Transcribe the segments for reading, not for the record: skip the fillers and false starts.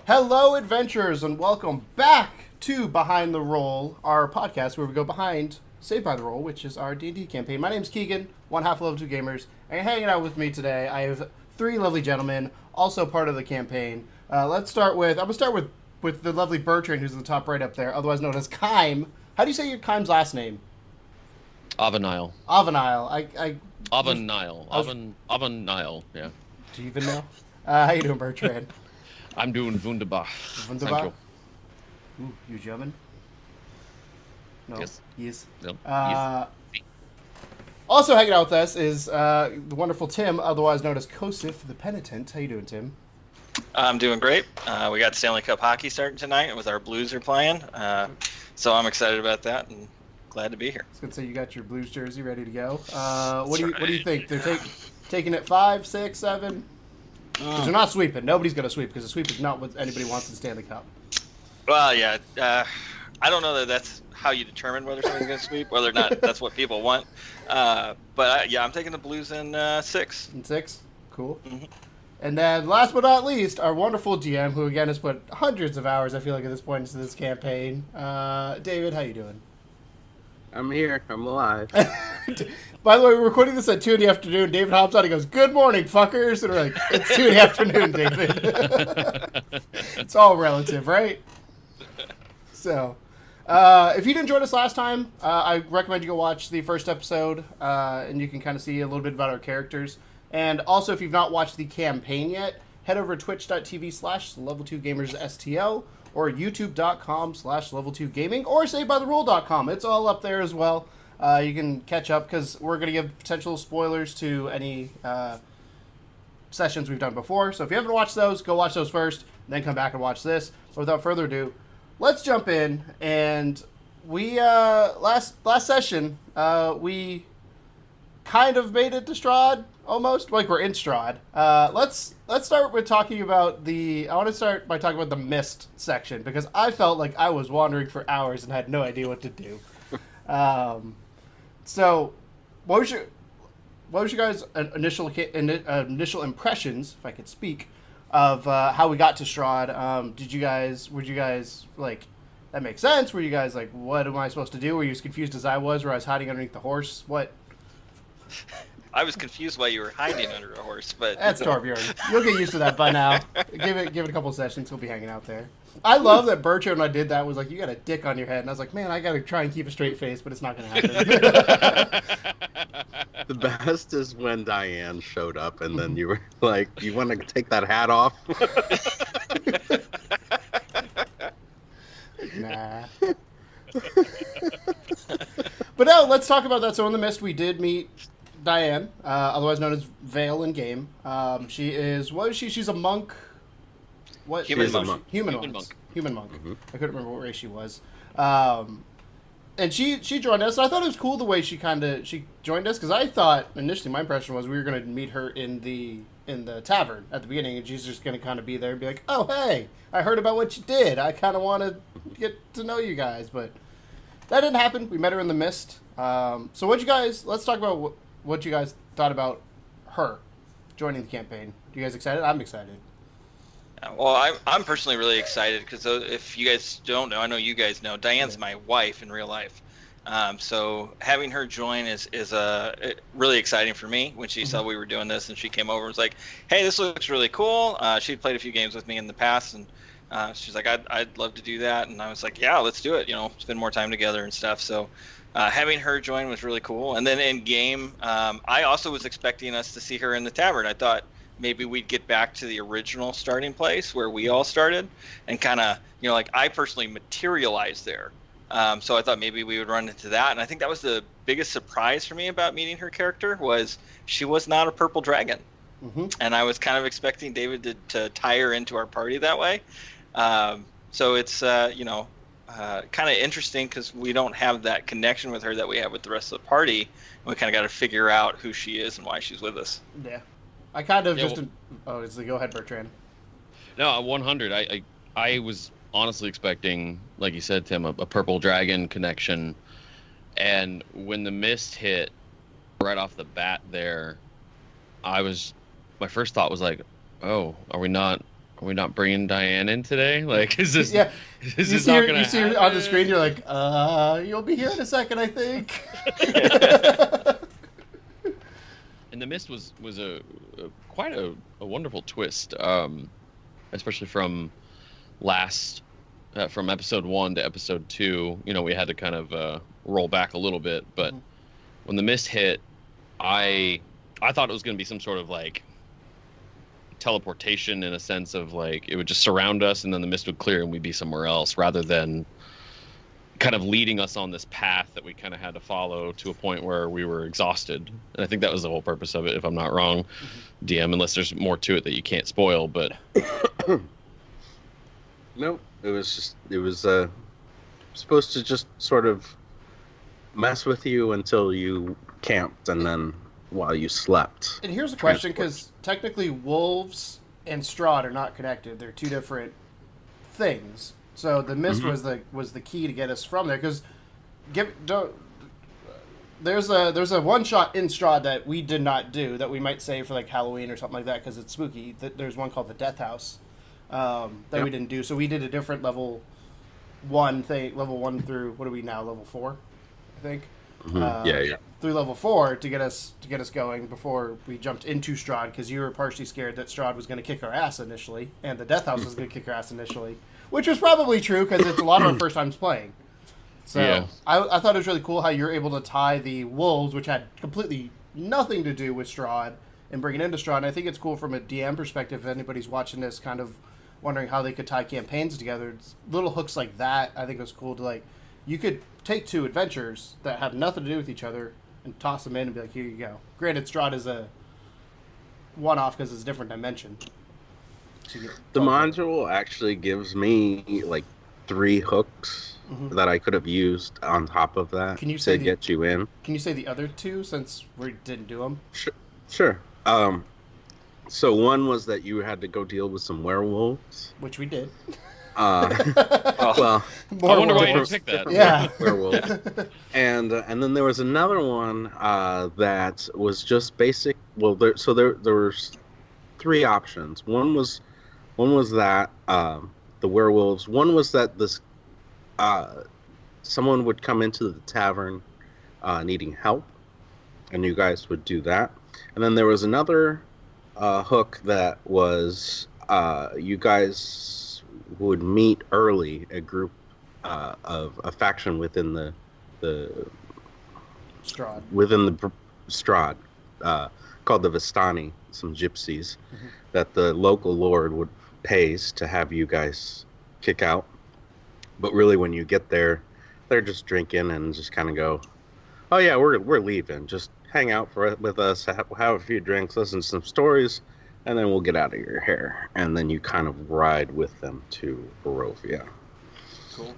Hello, adventurers, and welcome back to Behind the Roll, our podcast where we go behind Saved by the Roll, which is our D&D campaign. My name's Keegan, one half of Level 2 Gamers, and hanging out with me today, I have three lovely gentlemen, also part of the campaign. I'm going to start with the lovely Bertrand, who's in the top right up there, otherwise known as Kime. How do you say your Kime's last name? Avanile. Avanile. Avanile, yeah. Do you even know? How you doing, Bertrand? I'm doing wunderbar. Wunderbar? Ooh, you German? No. Yes. No. Yes. Also hanging out with us is the wonderful Tim, otherwise known as Kosif the Penitent. How you doing, Tim? I'm doing great. We got Stanley Cup hockey starting tonight with our Blues are playing. So I'm excited about that and glad to be here. I was going to say you got your Blues jersey ready to go. What do you think? They're taking it 5, 6, 7? Because they're not sweeping. Nobody's going to sweep because the sweep is not what anybody wants in the Stanley Cup. Well, yeah. I don't know that that's how you determine whether somebody's going to sweep, whether or not that's what people want. But I'm taking the Blues in 6. In 6? Cool. Mm-hmm. And then, last but not least, our wonderful GM, who again has put hundreds of hours, I feel like, at this point into this campaign. David, how you doing? I'm here. I'm alive. By the way, we're recording this at 2 in the afternoon. David hops on and goes, "Good morning, fuckers." And we're like, it's 2 in the afternoon, David. It's all relative, right? So, if you didn't join us last time, I recommend you go watch the first episode, and you can kind of see a little bit about our characters. And also, if you've not watched the campaign yet, head over to twitch.tv/level2gamersstl or youtube.com/level2gaming or savebytherule.com. It's all up there as well. You can catch up because we're going to give potential spoilers to any sessions we've done before. So if you haven't watched those, go watch those first, then come back and watch this. But without further ado, let's jump in. And we last session we kind of made it to Strahd, almost like we're in Strahd. Let's start with talking about I want to start by talking about the mist section because I felt like I was wandering for hours and had no idea what to do. So, what was your guys' initial impressions, if I could speak, of how we got to Strahd? Were you guys like, that makes sense? Were you guys like, what am I supposed to do? Were you as confused as I was, where I was hiding underneath the horse? What? I was confused why you were hiding under a horse, but That's Torbjorn. You'll get used to that by now. Give it a couple of sessions, he'll be hanging out there. I love that Bertrand, when I did that, was like, "You got a dick on your head," and I was like, "Man, I got to try and keep a straight face, but it's not going to happen." The best is when Diane showed up, and then you were like, "You want to take that hat off?" Nah. But no, let's talk about that. So in the mist, we did meet Diane, otherwise known as Vale in game. She is, what is she? She's a monk. What? Human monk. Human monk. Mm-hmm. I couldn't remember what race she was. And she joined us. And I thought it was cool the way she joined us, because I thought initially my impression was we were going to meet her in the tavern at the beginning, and she's just going to kind of be there and be like, "Oh, hey, I heard about what you did. I kind of want to get to know you guys," but that didn't happen. We met her in the mist. So let's talk about what you guys thought about her joining the campaign. Are you guys excited? I'm excited. well, I'm personally really excited because if you guys don't know, I know you guys know, Diane's my wife in real life. So having her join is really exciting for me. When she saw we were doing this and she came over and was like, "Hey, this looks really cool." She'd played a few games with me in the past, and she's like, I'd love to do that. And I was like, "Yeah, let's do it. Spend more time together and stuff." So having her join was really cool. And then in game, I also was expecting us to see her in the tavern. I thought maybe we'd get back to the original starting place where we all started and kind of, like I personally materialized there. So I thought maybe we would run into that. And I think that was the biggest surprise for me about meeting her character was she was not a purple dragon. Mm-hmm. And I was kind of expecting David to tie her into our party that way. So it's, kind of interesting because we don't have that connection with her that we have with the rest of the party. And we kind of got to figure out who she is and why she's with us. Yeah. I kind of go ahead, Bertrand. No, 100. I was honestly expecting, like you said, Tim, a purple dragon connection. And when the mist hit right off the bat there, my first thought was like, oh, are we not are we not bringing Diane in today? Like, is this Yeah. is You this see not her, gonna you see her happen? on the screen. You're like, you'll be here in a second, I think. And the mist was a quite a wonderful twist, especially from from episode 1 to episode 2. You know, we had to kind of roll back a little bit, but when the mist hit, I thought it was going to be some sort of like teleportation, in a sense of like it would just surround us and then the mist would clear and we'd be somewhere else, rather than kind of leading us on this path that we kind of had to follow to a point where we were exhausted. And I think that was the whole purpose of it, if I'm not wrong, DM, unless there's more to it that you can't spoil. But No, it was supposed to just sort of mess with you until you camped, and then while you slept. And here's a question, because technically wolves and Strahd are not connected. They're two different things. So the mist was the key to get us from there. Because there's a one shot in Strahd that we did not do that we might save for like Halloween or something like that, because it's spooky. There's one called the Death House that we didn't do. So we did a different level 1 thing, level 1 through, what are we now, level 4, I think. Yeah. Through level 4 to get us going before we jumped into Strahd, because you were partially scared that Strahd was going to kick our ass initially, and the Death House was going to kick our ass initially, which was probably true because it's a lot of our first times playing. So Yeah. I thought it was really cool how you're able to tie the wolves, which had completely nothing to do with Strahd, and bring it into Strahd. And I think it's cool from a DM perspective. If anybody's watching this, kind of wondering how they could tie campaigns together, little hooks like that, I think it was cool to like. You could take 2 adventures that have nothing to do with each other and toss them in and be like, here you go. Granted, Strahd is a one-off because it's a different dimension. The module actually gives me like 3 hooks that I could have used on top of that to get you in. Can you say the other 2 since we didn't do them? Sure. So one was that you had to go deal with some werewolves. Which we did. Well, I wonder why you didn't pick that. Yeah. Werewolves. And then there was another one that was just basic. Well, there were 3 options. One was that the werewolves. One was that this someone would come into the tavern needing help, and you guys would do that. And then there was another hook that was you guys would meet early, a group of a faction within the Strahd. Strahd, called the Vistani, some gypsies that the local lord pays to have you guys kick out. But really, when you get there, they're just drinking and just kind of go, "Oh yeah, we're leaving. Just hang out with us, have a few drinks, listen to some stories, and then we'll get out of your hair." And then you kind of ride with them to Barovia. Cool.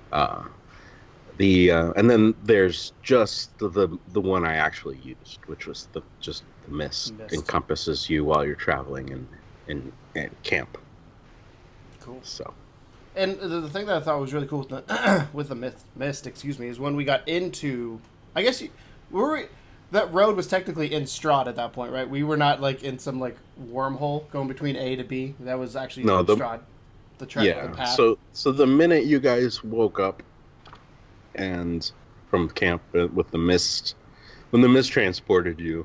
And then there's just the one I actually used, which was the mist encompasses you while you're traveling in camp. Cool. So. And the thing that I thought was really cool with the mist, is when we got into, I guess that road was technically in Strahd at that point, right? We were not like in some like wormhole going between A to B. That was actually Strahd. The path. So the minute you guys woke up and from camp with the mist, when the mist transported you,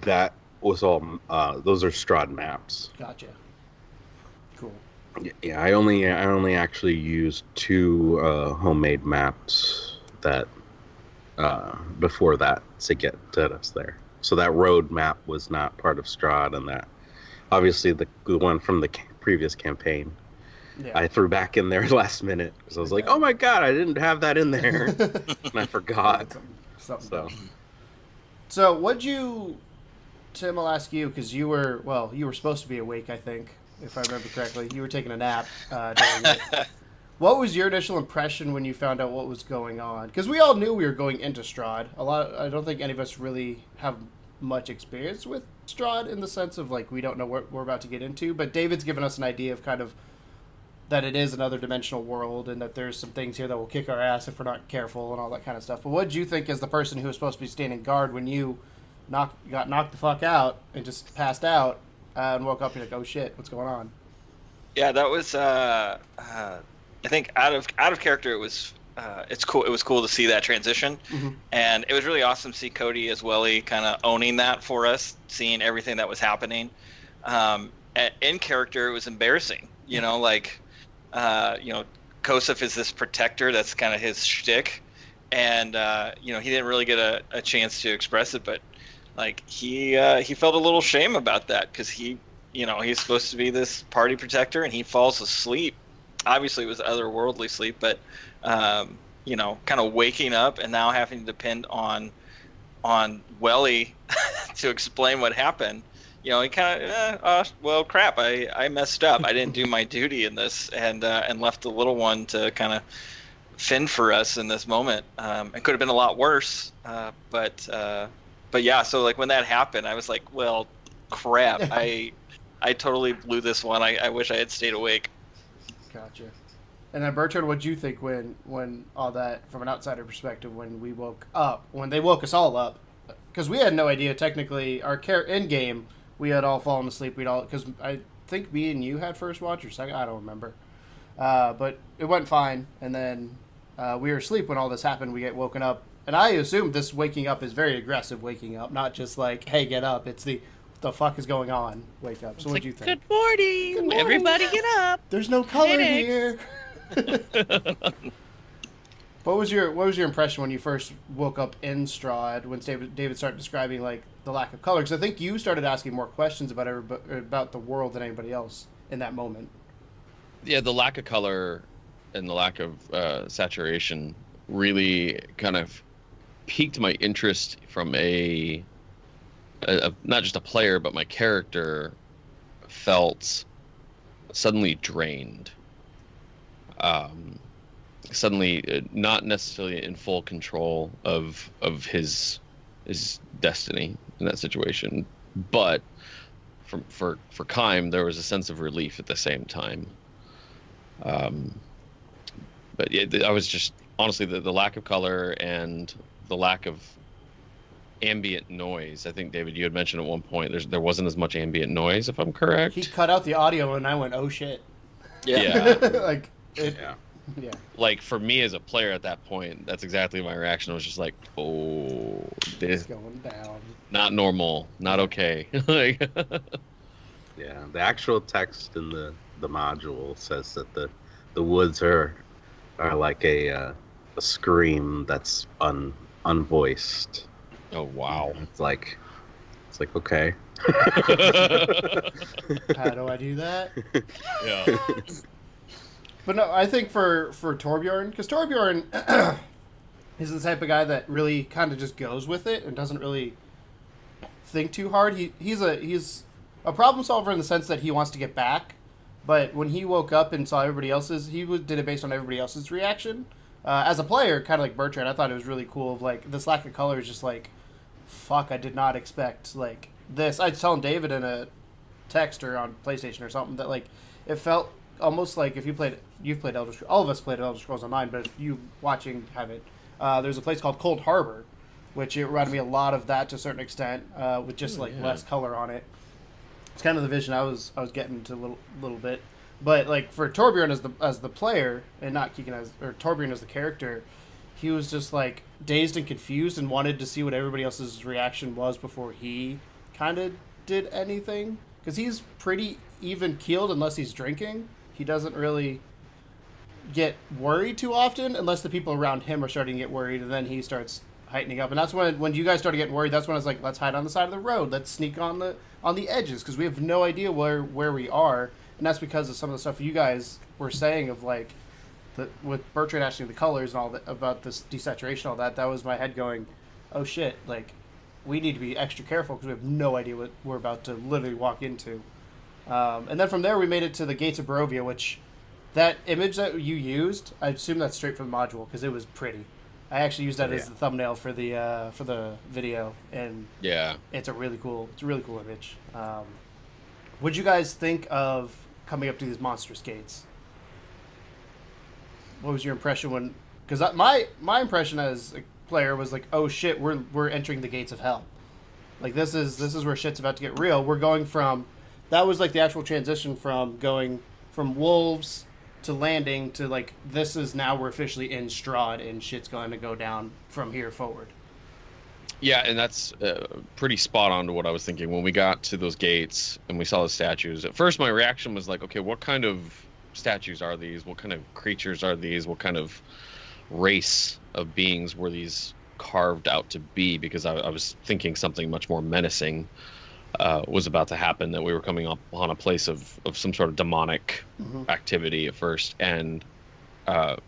that was all. Those are Strahd maps. Gotcha. Cool. Yeah, I only actually used 2 homemade maps that before that to get us there. So that road map was not part of Strahd, and that obviously the one from the previous campaign. Yeah. I threw back in there last minute because I was like, "Oh my god, I didn't have that in there," and I forgot. So what'd you, Tim? I'll ask you because you were supposed to be awake, I think, if I remember correctly. You were taking a nap during it. What was your initial impression when you found out what was going on? Because we all knew we were going into Strahd. I don't think any of us really have much experience with Strahd in the sense of like we don't know what we're about to get into. But David's given us an idea of kind of that it is another dimensional world and that there's some things here that will kick our ass if we're not careful and all that kind of stuff. But what did you think as the person who was supposed to be standing guard when you got knocked the fuck out and just passed out and woke up? You're like, oh shit, what's going on? Yeah, that was I think out of character. It was it's cool. It was cool to see that transition, and it was really awesome to see Cody as Welly kind of owning that for us, seeing everything that was happening. In character, it was embarrassing. You know, like Kosef is this protector. That's kind of his shtick, and he didn't really get a chance to express it, but like he felt a little shame about that because he's supposed to be this party protector and he falls asleep. Obviously, it was otherworldly sleep, but kind of waking up and now having to depend on Welly to explain what happened. He kind of, well, crap, I messed up. I didn't do my duty in this, and left the little one to kind of fend for us in this moment. It could have been a lot worse, but yeah. So like when that happened, I was like, well, crap, I totally blew this one. I wish I had stayed awake. Gotcha. And then Bertrand, what'd you think when all that, from an outsider perspective, when they woke us all up? Because we had no idea, technically, in-game, we had all fallen asleep. Because I think me and you had first watch or second, I don't remember. But it went fine, and then we were asleep when all this happened. We get woken up. And I assumed this waking up is very aggressive waking up, not just like, hey, get up. It's what the fuck is going on? Wake up. So what'd you think? Good morning. Everybody get up. There's no color here. What was your impression when you first woke up in Strahd when David started describing like the lack of color? Because I think you started asking more questions about the world than anybody else in that moment. Yeah, the lack of color and the lack of saturation really kind of piqued my interest from a not just a player, but my character felt suddenly drained. Suddenly not necessarily in full control of his destiny in that situation, but for Kime there was a sense of relief at the same time. But yeah, I was just honestly the lack of color and the lack of ambient noise. I think David, you had mentioned at one point there wasn't as much ambient noise, if I'm correct. He cut out the audio and I went, oh shit. Yeah. Like it, yeah. Like for me as a player at that point, that's exactly my reaction. I was just like, oh, this is going down. Not normal, not okay. Like, yeah, the actual text in the module says that the woods are like a scream that's unvoiced. Oh wow. It's like okay. How do I do that? Yeah. But no, I think for Torbjorn, because Torbjorn is the type of guy that really kind of just goes with it and doesn't really think too hard. He's a problem solver in the sense that he wants to get back, but when he woke up and saw everybody else's, did it based on everybody else's reaction. As a player, kind of like Bertrand, I thought it was really cool. Of like this lack of color is just like, fuck, I did not expect like this. I was telling David in a text or on PlayStation or something that like it felt almost like if you've played Elder Scrolls, all of us played Elder Scrolls Online, but if you watching have it, there's a place called Cold Harbor, which it reminded me a lot of that to a certain extent, with just less color on it. It's kind of the vision I was getting to a little bit, but like for Torbjorn as the player and not Keegan Torbjorn as the character, he was just like dazed and confused and wanted to see what everybody else's reaction was before he kind of did anything, because he's pretty even keeled unless he's drinking. He doesn't really get worried too often unless the people around him are starting to get worried, and then he starts heightening up. And that's when you guys started getting worried, that's when I was like, let's hide on the side of the road. Let's sneak on the edges, because we have no idea where we are. And that's because of some of the stuff you guys were saying of like, with Bertrand asking the colors and all that, about this desaturation, all that was my head going, oh shit, like, we need to be extra careful because we have no idea what we're about to literally walk into. And then from there, we made it to the Gates of Barovia, which that image that you used, I assume that's straight from the module because it was pretty. I actually used that as the thumbnail for the video, and yeah, it's a really cool image. What'd you guys think of coming up to these monstrous gates? What was your impression when? Because my impression as a player was like, oh shit, we're entering the gates of hell. Like this is where shit's about to get real. We're going from. That was like the actual transition from going from wolves to landing to like this is now we're officially in Strahd and shit's going to go down from here forward. Yeah, and that's pretty spot on to what I was thinking when we got to those gates and we saw the statues. At first, my reaction was like, okay, what kind of statues are these? What kind of creatures are these? What kind of race of beings were these carved out to be? Because I was thinking something much more menacing was about to happen, that we were coming up on a place of some sort of demonic activity at first. And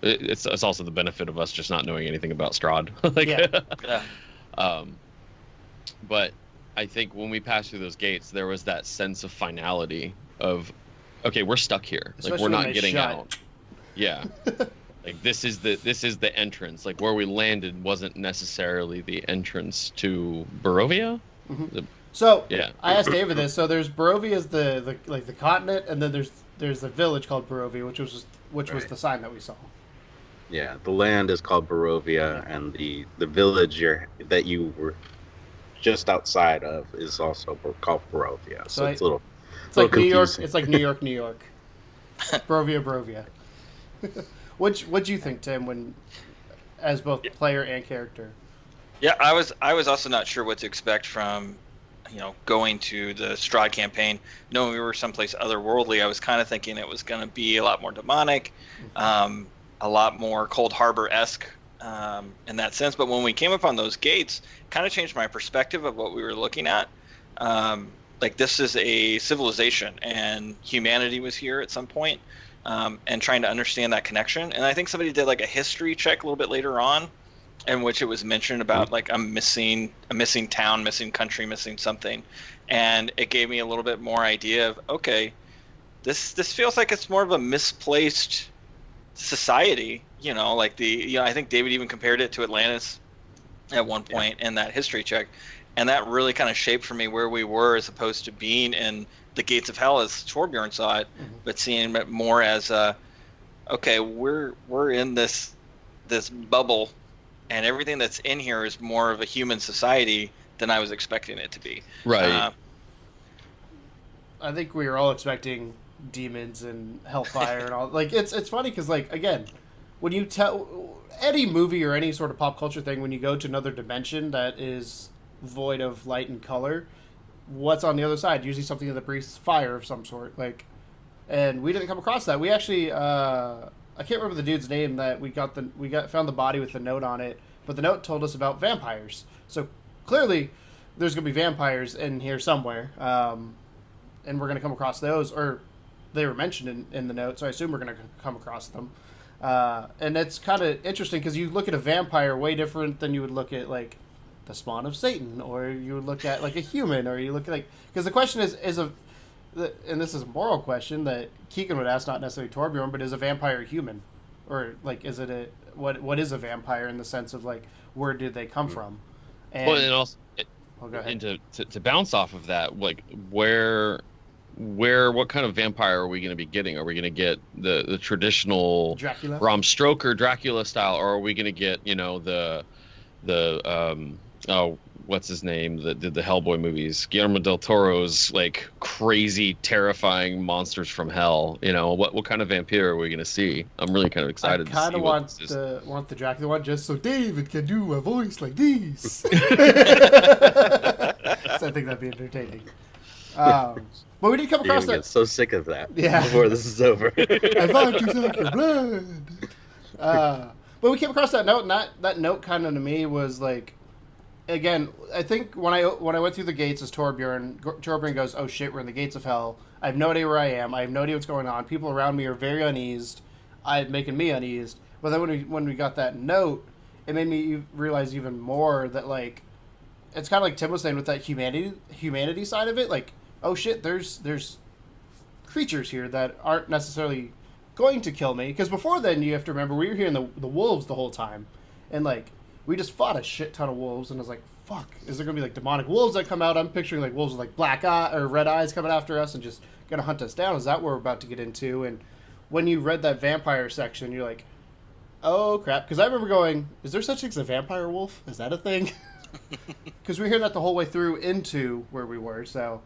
it's also the benefit of us just not knowing anything about Strahd. Like, Yeah. But I think when we passed through those gates, there was that sense of finality of, okay, we're stuck here. Especially like we're when not they getting shut. out. Yeah. Like this is the entrance. Like where we landed wasn't necessarily the entrance to Barovia. So Yeah. I asked David this. So there's Barovia is the continent, and then there's a village called Barovia, which was Right. the sign that we saw. Yeah, the land is called Barovia, and the village that you were just outside of is also called Barovia. So it's a little. It's like little New York. confusing. It's like New York. Barovia. What'd you think, Tim, when as both player and character? Yeah, I was also not sure what to expect from, going to the Strahd campaign. Knowing we were someplace otherworldly, I was kind of thinking it was going to be a lot more demonic, a lot more Cold Harbor-esque in that sense. But when we came upon those gates, kind of changed my perspective of what we were looking at. Like this is a civilization, and humanity was here at some point, and trying to understand that connection. And I think somebody did like a history check a little bit later on, in which it was mentioned about like a missing town, missing country, missing something, and it gave me a little bit more idea of, okay, this feels like it's more of a misplaced society. Like I think David even compared it to Atlantis at one point in that history check, and that really kind of shaped for me where we were as opposed to being in the gates of hell as Torbjorn saw it, but seeing it more as okay, we're in this bubble, and everything that's in here is more of a human society than I was expecting it to be. Right. I think we were all expecting demons and hellfire and all. Like it's funny because like again, when you tell any movie or any sort of pop culture thing, when you go to another dimension that is void of light and color, what's on the other side? Usually something that breathes fire of some sort. Like, and we didn't come across that. We actually I can't remember the dude's name that we found the body with the note on it, but the note told us about vampires. So clearly, there's gonna be vampires in here somewhere, and we're gonna come across those, or they were mentioned in the note, so I assume we're gonna come across them. And it's kind of interesting because you look at a vampire way different than you would look at like the spawn of Satan, or you would look at like a human, or you look at like because the question is and this is a moral question that Keegan would ask, not necessarily Torbjorn, but is a vampire human? Or, like, is it what is a vampire in the sense of, like, where did they come from? And, Well, and also, go ahead. and to bounce off of that, like, what kind of vampire are we going to be getting? Are we going to get the traditional Dracula? Bram Stoker Dracula style, or are we going to get, what's his name that did the Hellboy movies, Guillermo del Toro's like crazy terrifying monsters from hell? What kind of vampire are we going to see? I'm really kind of excited I to see kind of want the Dracula one just so David can do a voice like this. So I think that'd be entertaining. But we did come You're across gonna that. get so sick of that Yeah. before this is over. I thought you suck your blood. But we came across that note, and that note kind of to me was like, again, I think when I went through the gates as Torbjorn goes, oh shit, we're in the gates of hell. I have no idea where I am. I have no idea what's going on. People around me are very uneased. Making me uneased. But then when we got that note, it made me realize even more that like, it's kind of like Tim was saying with that humanity side of it. Like, oh shit, there's creatures here that aren't necessarily going to kill me. Because before then, you have to remember, we were hearing the wolves the whole time. And like, we just fought a shit ton of wolves, and I was like, fuck, is there going to be like demonic wolves that come out? I'm picturing like wolves with like black eye or red eyes coming after us and just going to hunt us down. Is that what we're about to get into? And when you read that vampire section, you're like, oh crap. Because I remember going, is there such thing as a vampire wolf? Is that a thing? Because we were hearing that the whole way through into where we were, so.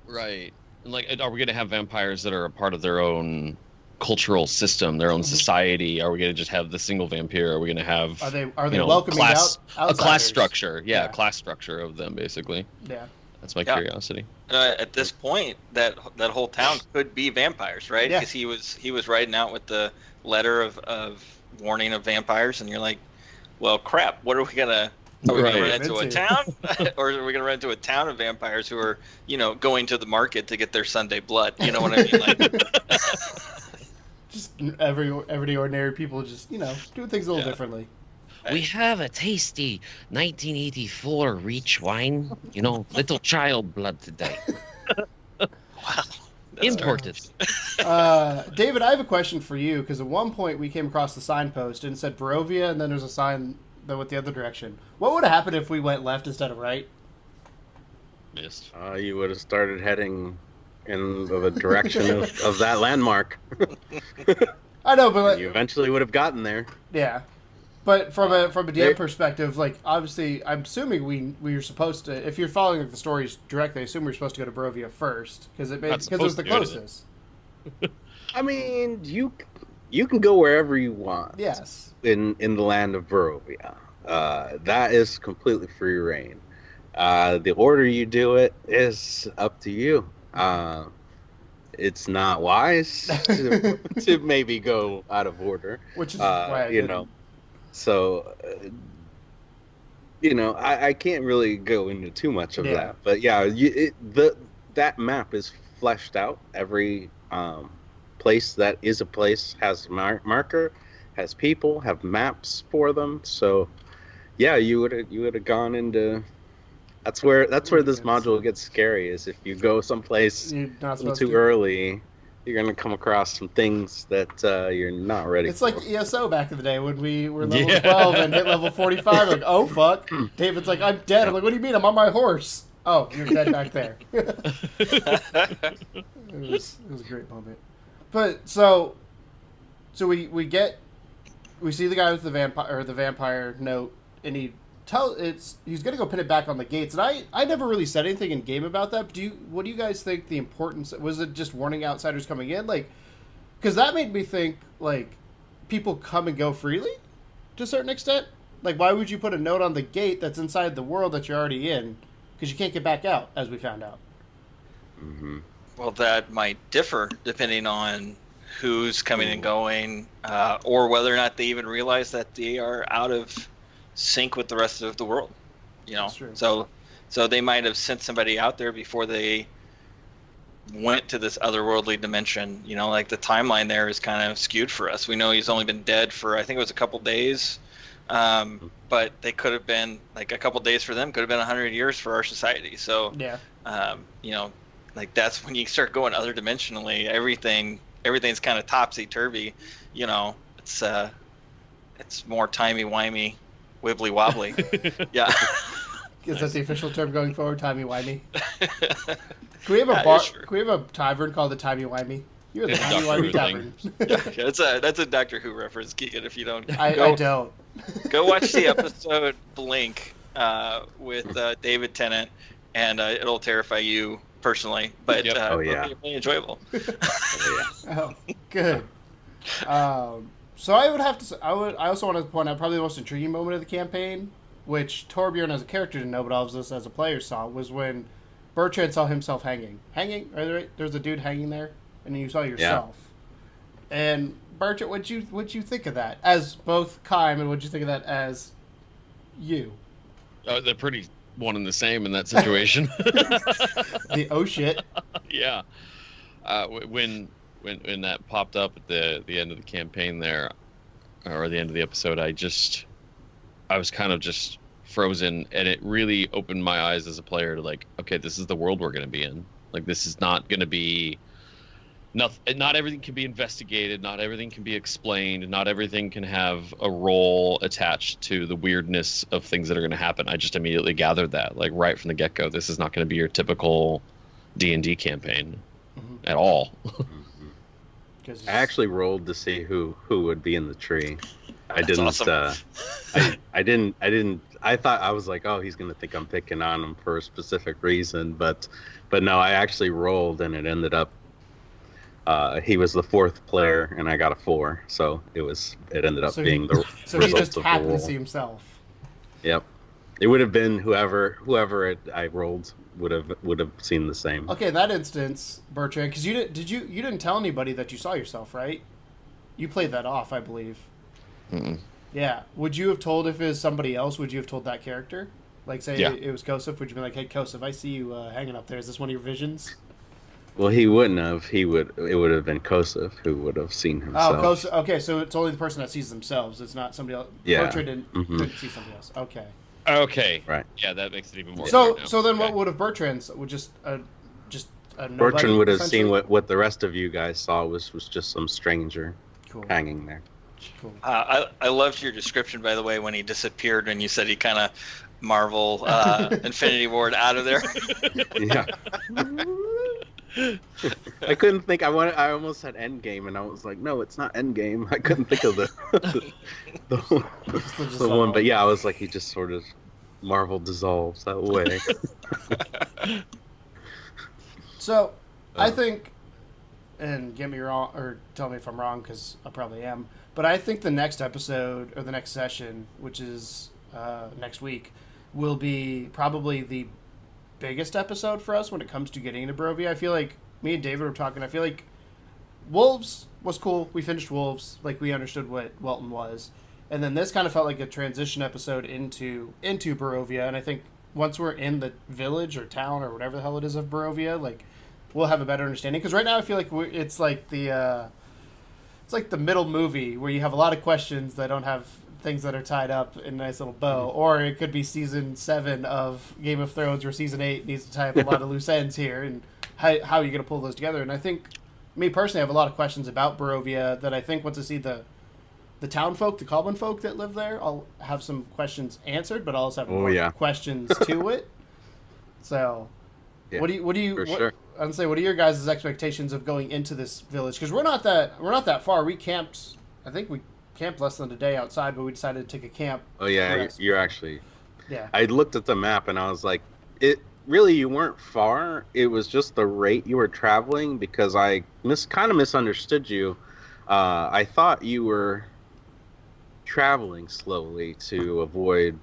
Right. Like, are we going to have vampires that are a part of their own cultural system, their own society? Are we going to just have the single vampire? Are we going to have are they welcoming a class structure? Yeah, Yeah. a class structure of them, basically. Yeah. That's my curiosity. At this point, that whole town could be vampires, right? Yeah. Because he was riding out with the letter of warning of vampires, and you're like, well, crap. What are we gonna? Are we gonna run into a town, or are we gonna run into a town of vampires who are, going to the market to get their Sunday blood? You know what I mean? Like, Just everyday ordinary people just doing things a little differently. We have a tasty 1984 Reach wine. Little child blood today. wow. Imported. David, I have a question for you, because at one point we came across the signpost and it said Barovia, and then there's a sign that went the other direction. What would have happened if we went left instead of right? Missed. You would have started heading in the direction of that landmark. I know, but You eventually would have gotten there. yeah. But from a DM perspective, like, obviously, I'm assuming we were supposed to. If you're following the stories directly, I assume we're supposed to go to Barovia first because it was the closest. I mean, you can go wherever you want. Yes. In the land of Barovia, that is completely free reign. The order you do it is up to you. It's not wise to maybe go out of order. Which is why I didn't. So, I can't really go into too much of that. But yeah, that map is fleshed out. Every place that is a place has a marker, has people, have maps for them. So, yeah, you would have gone into. That's where this module gets scary. Is if you go someplace a little too early, you're gonna come across some things that you're not ready for. It's like ESO back in the day when we were level 12 and hit level 45. Like, oh fuck! David's like, I'm dead. I'm like, what do you mean? I'm on my horse. Oh, you're dead back there. It was a great moment. But so we see the guy with the vampire note, and he's gonna go pin it back on the gates, and I never really said anything in game about that. But what do you guys think the importance was? It just warning outsiders coming in, like, because that made me think like people come and go freely to a certain extent. Like, why would you put a note on the gate that's inside the world that you're already in? Because you can't get back out, as we found out. Mm-hmm. Well, that might differ depending on who's coming and going, or whether or not they even realize that they are out of sync with the rest of the world. That's true. So they might have sent somebody out there before they went to this otherworldly dimension. Like the timeline there is kind of skewed for us. We know he's only been dead for, I think it was a couple days, but they could have been like a couple days for them could have been 100 years for our society. So Yeah. Like that's when you start going other dimensionally. Everything's kind of topsy turvy. It's more timey wimey, wibbly wobbly. Yeah. Is that the official term going forward? Timey wimey. Can we have a bar? Sure. Can we have a tavern called the Timey Wimey? You're the Timey Wimey Tavern. That's a Doctor Who reference, Keegan. If you don't, I don't. Go watch the episode Blink with David Tennant, and it'll terrify you personally. But it'll be really enjoyable. Oh, good. So I would have to. I also want to point out probably the most intriguing moment of the campaign, which Torbjorn as a character didn't know, but all of us as a player saw, was when Bertrand saw himself hanging. There's a dude hanging there, and you saw yourself. Yeah. And Bertrand, what'd you think of that as both Kym, and what'd you think of that as you? They're pretty one and the same in that situation. The oh shit. Yeah. When that popped up at the end of the campaign there, or the end of the episode, I was kind of just frozen, and it really opened my eyes as a player to like, okay, this is the world we're going to be in. Like, this is not going to be not everything can be investigated, not everything can be explained, not everything can have a role attached to the weirdness of things that are going to happen. I just immediately gathered that, like, right from the get-go, this is not going to be your typical D&D campaign at all. I actually rolled to see who would be in the tree. I didn't. Awesome. I I thought I was like, oh, he's gonna think I'm picking on him for a specific reason, but no, I actually rolled and it ended up he was the fourth player and I got a 4, so it ended up being the so he results just of the happened to roll. see himself. Yep, it would have been whoever I rolled would have seen the same. Okay, in that instance, Bertrand, because you didn't tell anybody that you saw yourself, right? You played that off, I believe. Mm-mm. Yeah. Would you have told if it was somebody else? Would you have told that character? Like, say Yeah. it was Kosef, would you be like, "Hey, Kosef, I see you hanging up there. Is this one of your visions?" Well, he wouldn't have. It would have been Kosef who would have seen himself. Oh, Kosef. Okay, so it's only the person that sees themselves. It's not somebody else. Yeah. Bertrand couldn't see somebody else. Okay. Okay. Right. Yeah, that makes it even more. So clear now. so then Okay. what would have Bertrand would just a nobody, Bertrand would have seen essentially? what the rest of you guys saw was just some stranger Cool. hanging there. Cool. I loved your description, by the way, when he disappeared and you said he kind of Marvel Infinity Ward out of there. Yeah. I couldn't think. I almost said Endgame, and I was like, no, it's not Endgame. I couldn't think of the the one. But yeah, I was like, he just sort of Marvel dissolves that way. So, I think, and get me wrong, or tell me if I'm wrong, because I probably am, but I think the next episode, or the next session, which is next week, will be probably the biggest episode for us when it comes to getting into Barovia. I feel like, me and David were talking, I feel like Wolves was cool. We finished Wolves, like we understood what Welton was. And then this kind of felt like a transition episode into Barovia, and I think once we're in the village or town or whatever the hell it is of Barovia, like, we'll have a better understanding. Because right now I feel like it's like the middle movie where you have a lot of questions that don't have things that are tied up in a nice little bow. Or it could be season 7 of Game of Thrones where season 8 needs to tie up a lot of loose ends here. And how are you going to pull those together? And I think, me personally, I have a lot of questions about Barovia that I think once I see the town folk, the Common folk that live there, I'll have some questions answered, but I'll also have more questions to it. So, Yeah, what do you? sure. I'd say, what are your guys' expectations of going into this village? Because we're not that far. We camped. I think we camped less than a day outside, but we decided to take a camp. Oh yeah, you're actually. Yeah. I looked at the map and I was like, you weren't far. It was just the rate you were traveling, because I kind of misunderstood you. I thought you were traveling slowly to avoid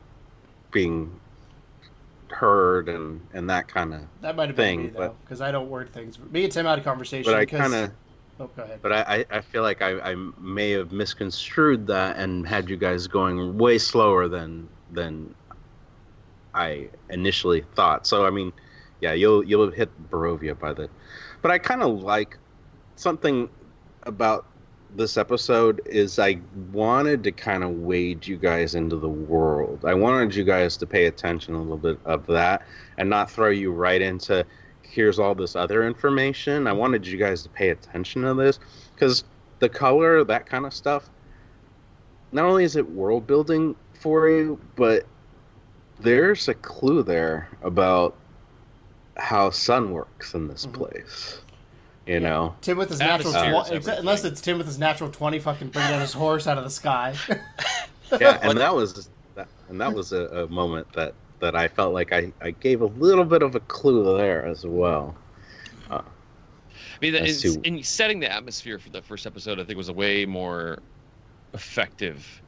being heard and that kind of that might have been me though, because I don't word things. Me and Tim had a conversation. But I kind of. Oh, go ahead. But I feel like I may have misconstrued that and had you guys going way slower than I initially thought. So I mean, yeah, you'll hit Barovia by the. But I kind of like something about this episode is I wanted to kind of wade you guys into the world. I wanted you guys to pay attention a little bit of that and not throw you right into here's all this other information. I wanted you guys to pay attention to this because the color, that kind of stuff, not only is it world building for you, but there's a clue there about how sun works in this place. You know, Tim with his Atmosphere natural is everything. unless it's Tim with his natural 20 fucking bringing down his horse out of the sky. yeah, and that was a moment that I felt like I gave a little bit of a clue there as well. I mean, in setting the atmosphere for the first episode, I think was a way more effective.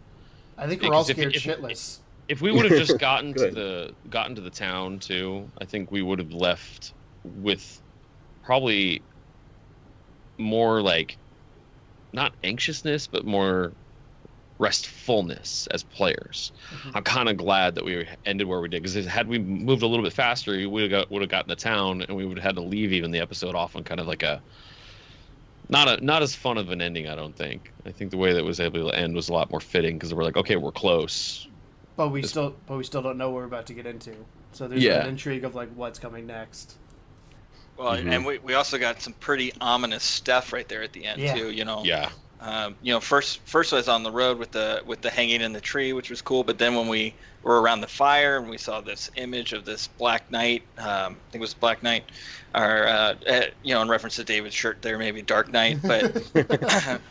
I think we're all scared shitless. If we would have just gotten to the town too, I think we would have left with probably more like not anxiousness, but more restfulness as players. I'm kind of glad that we ended where we did, because had we moved a little bit faster, we would have gotten the town, and we would have had to leave even the episode off on kind of like a not as fun of an ending. I don't think. I think the way that it was able to end was a lot more fitting, because we're like, okay, we're close. But we still don't know what we're about to get into. So there's that intrigue of like what's coming next. Well, and we also got some pretty ominous stuff right there at the end too. You know. Yeah. First I was on the road with the hanging in the tree, which was cool. But then when we were around the fire and we saw this image of this Black Knight, I think it was Black Knight, or in reference to David's shirt there, maybe Dark Knight, but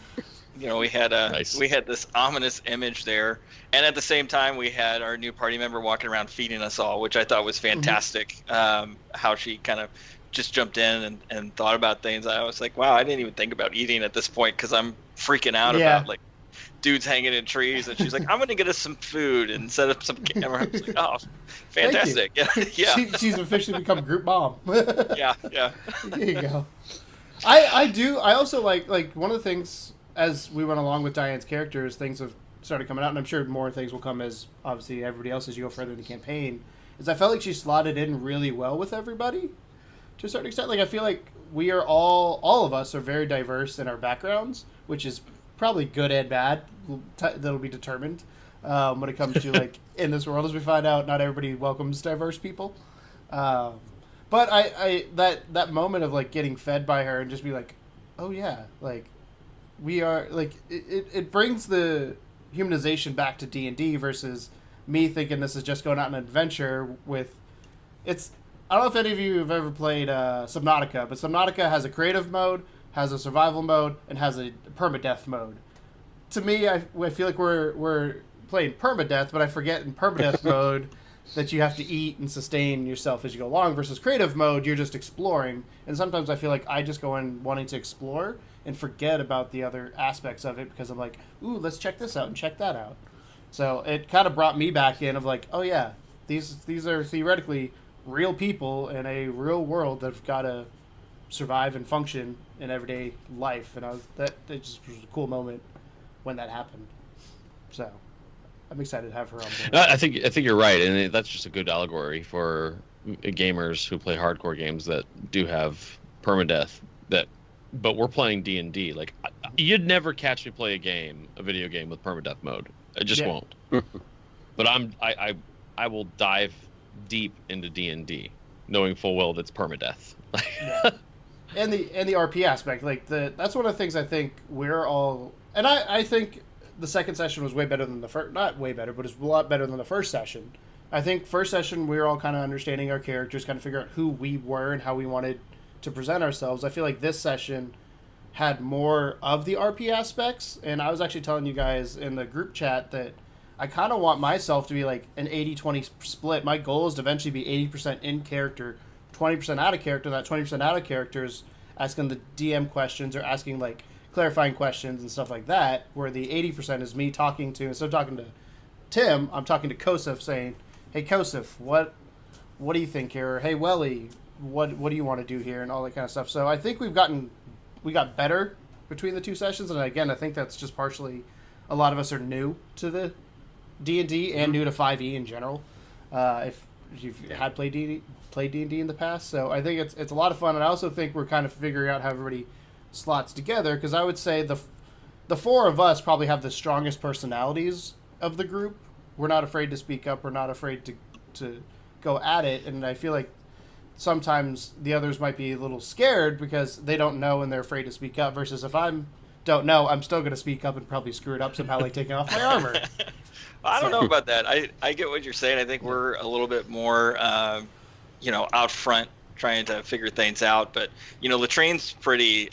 You know, we had Nice. we had this ominous image there, and at the same time, we had our new party member walking around feeding us all, which I thought was fantastic. How she kind of just jumped in and thought about things. I was like, wow, I didn't even think about eating at this point because I'm freaking out Yeah. about like dudes hanging in trees, and she's like, I'm gonna get us some food and set up some camera. I was like, oh, fantastic. Yeah, yeah, She's officially become group mom. yeah, yeah. There you go. I also like one of the things as we went along with Diane's characters, things have started coming out, and I'm sure more things will come as obviously everybody else as you go further in the campaign. Is I felt like she slotted in really well with everybody to a certain extent. Like I feel like we are all of us are very diverse in our backgrounds, which is probably good and bad. That'll be determined when it comes to like in this world, as we find out, not everybody welcomes diverse people. But I that moment of like getting fed by her and just be like, oh yeah, like we are like it brings the humanization back to D&D versus me thinking this is just going out on an adventure with it's. I don't know if any of you have ever played Subnautica, but Subnautica has a creative mode, has a survival mode, and has a permadeath mode. To me, I feel like we're playing permadeath, but I forget in permadeath mode that you have to eat and sustain yourself as you go along, versus creative mode, you're just exploring. And sometimes I feel like I just go in wanting to explore and forget about the other aspects of it because I'm like, ooh, let's check this out and check that out. So it kind of brought me back in of like, oh yeah, these are theoretically real people in a real world that have got to survive and function in everyday life. And that just was a cool moment when that happened. So I'm excited to have her on board. I think you're right, and that's just a good allegory for gamers who play hardcore games that do have permadeath. But we're playing D&D. Like you'd never catch me play a video game with permadeath mode. I just won't. But I will dive deep into D&D, knowing full well that's permadeath. Yeah. And the RP aspect, like that's one of the things I think we're all, and I think the second session was way better than the first. Not way better, but it's a lot better than the first session. I think first session we were all kind of understanding our characters, kind of figure out who we were and how we wanted to present ourselves. I feel like this session had more of the RP aspects, and I was actually telling you guys in the group chat that I kind of want myself to be like an 80-20 split. My goal is to eventually be 80% in character, 20% out of character. That 20% out of character is asking the DM questions or asking like clarifying questions and stuff like that, where the 80% is me talking to, instead of talking to Tim, I'm talking to Kosef saying, hey Kosef, what do you think here? Or, hey Welly, what do you want to do here? And all that kind of stuff. So I think we got better between the two sessions, and again, I think that's just partially a lot of us are new to the D&D and new to 5e in general. If you've had played D&D in the past, so I think it's a lot of fun, and I also think we're kind of figuring out how everybody slots together, because I would say the four of us probably have the strongest personalities of the group. We're not afraid to speak up. We're not afraid to go at it, and I feel like sometimes the others might be a little scared because they don't know and they're afraid to speak up, versus if don't know, I'm still going to speak up and probably screw it up somehow, like taking off my armor. I don't know about that. I get what you're saying. I think we're a little bit more, out front trying to figure things out. But, Latrine's pretty